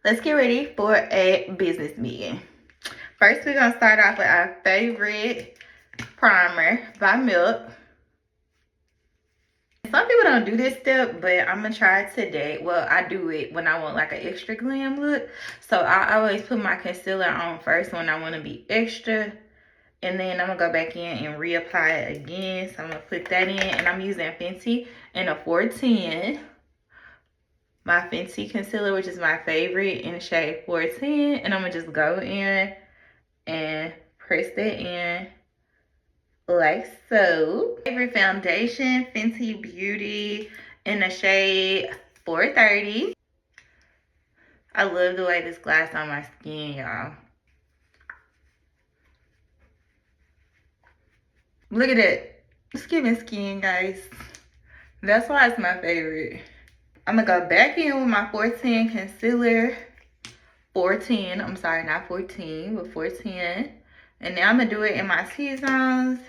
Let's get ready for a business meeting. First, we're going to start off with our favorite primer by Milk. Some people don't do this step, but I'm going to try it today. Well, I do it when I want like an extra glam look. So I always put my concealer on first when I want to be extra. And then I'm going to go back in and reapply it again. So I'm going to put that in. And I'm using Fenty in a 410. My Fenty concealer, which is my favorite, in the shade 410. And I'm going to just go in and press that in like so. Favorite foundation, Fenty Beauty in the shade 430. I love the way this glides on my skin, y'all. Look at that. It's giving skin, guys. That's why it's my favorite. I'm gonna go back in with my 410 concealer. 410, I'm sorry, not 14, but 410. And now I'm gonna do it in my T-zones.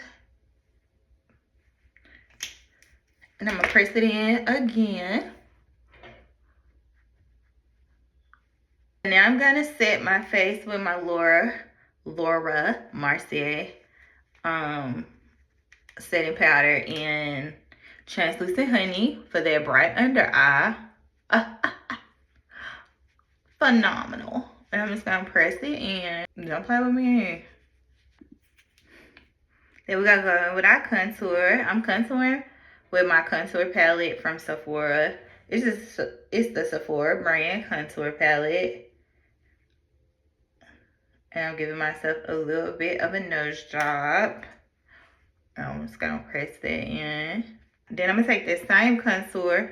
And I'm gonna press it in again. Now I'm gonna set my face with my Laura Mercier setting powder in Translucent Honey for that bright under eye. Phenomenal. And I'm just gonna press it in. Don't play with me. Then we gotta go in with our contour. I'm contouring with my contour palette from Sephora. It's the Sephora brand contour palette. And I'm giving myself a little bit of a nose job. I'm just gonna press that in. Then I'm gonna take this same contour.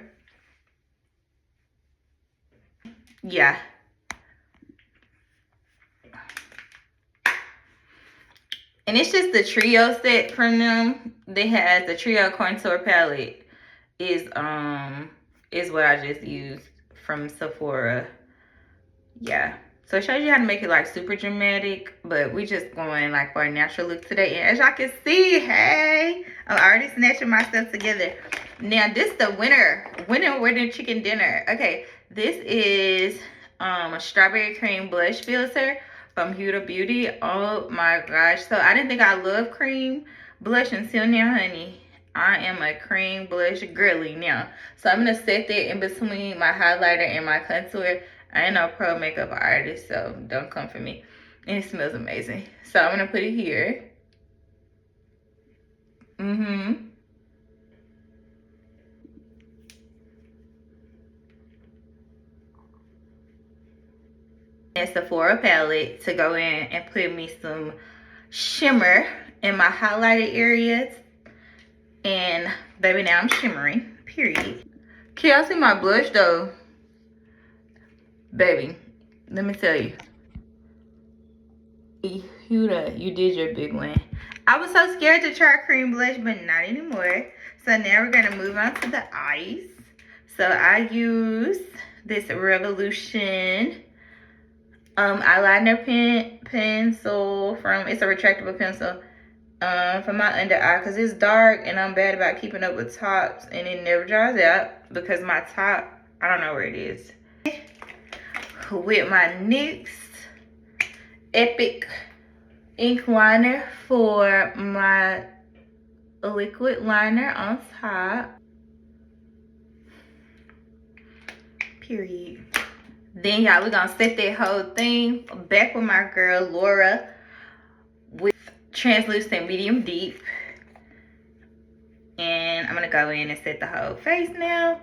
Yeah. And it's just the trio set from them. They have the trio contour palette is what I just used from Sephora. Yeah. So it shows you how to make it like super dramatic, but we just going like for a natural look today. And as y'all can see, hey, I'm already snatching myself together. Now this is the winter chicken dinner. Okay, this is a strawberry cream blush filter from Huda Beauty. Oh my gosh. So I didn't think I loved cream blush until now, honey. I am a cream blush girly now. So I'm gonna set that in between my highlighter and my contour. I ain't no pro makeup artist, so don't come for me. And it smells amazing. So I'm gonna put it here. And Sephora palette to go in and put me some shimmer in my highlighted areas. And baby, now I'm shimmering, period. Can y'all see my blush though? Baby, let me tell you. Huda, you did your big one. I was so scared to try cream blush, but not anymore. So now we're gonna move on to the eyes. So I use this Revolution eyeliner pencil from, it's a retractable pencil for my under eye because it's dark and I'm bad about keeping up with tops and it never dries out because my top, I don't know where it is. With my NYX Epic ink liner for my liquid liner on top. Period. Then y'all, we're gonna set that whole thing back with my girl Laura with translucent medium deep. And I'm gonna go in and set the whole face now.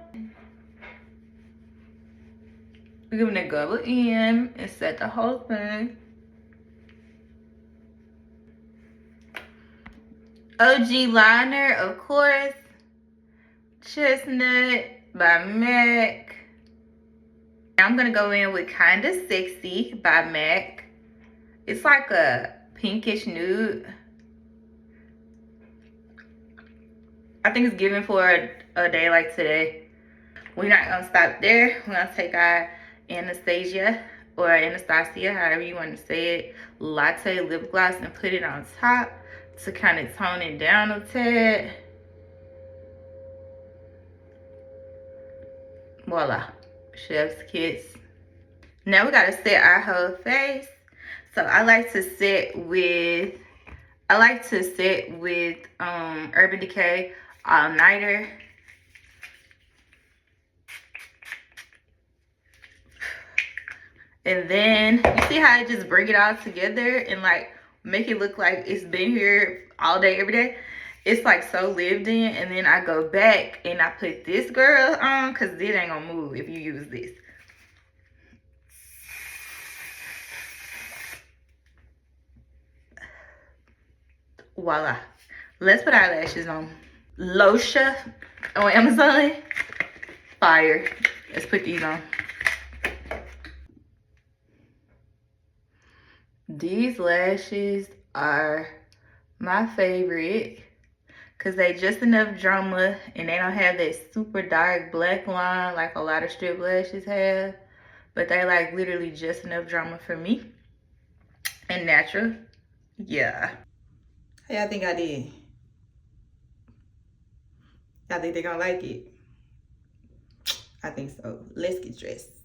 We're gonna go in and set the whole thing. OG liner, of course. Chestnut by MAC. I'm gonna go in with Kinda Sexy by MAC. It's like a pinkish nude. I think it's given for a day like today. We're not gonna stop there. We're gonna take our Anastasia, however you want to say it, Latte lip gloss and put it on top to kind of tone it down a tad. Voila, chef's kiss. Now we gotta set our whole face. So I like to set with Urban Decay Eyeliner. And then you see how I just bring it all together and like make it look like it's been here all day, every day. It's like so lived in. And then I go back and I put this girl on because it ain't gonna move if you use this. Voila. Let's put eyelashes on. Losha on Amazon. Fire. Let's put these on. These lashes are my favorite because they just enough drama and they don't have that super dark black line like a lot of strip lashes have, but they like literally just enough drama for me and natural. Yeah. How y'all think I did? Y'all think they gonna like it? I think so. Let's get dressed.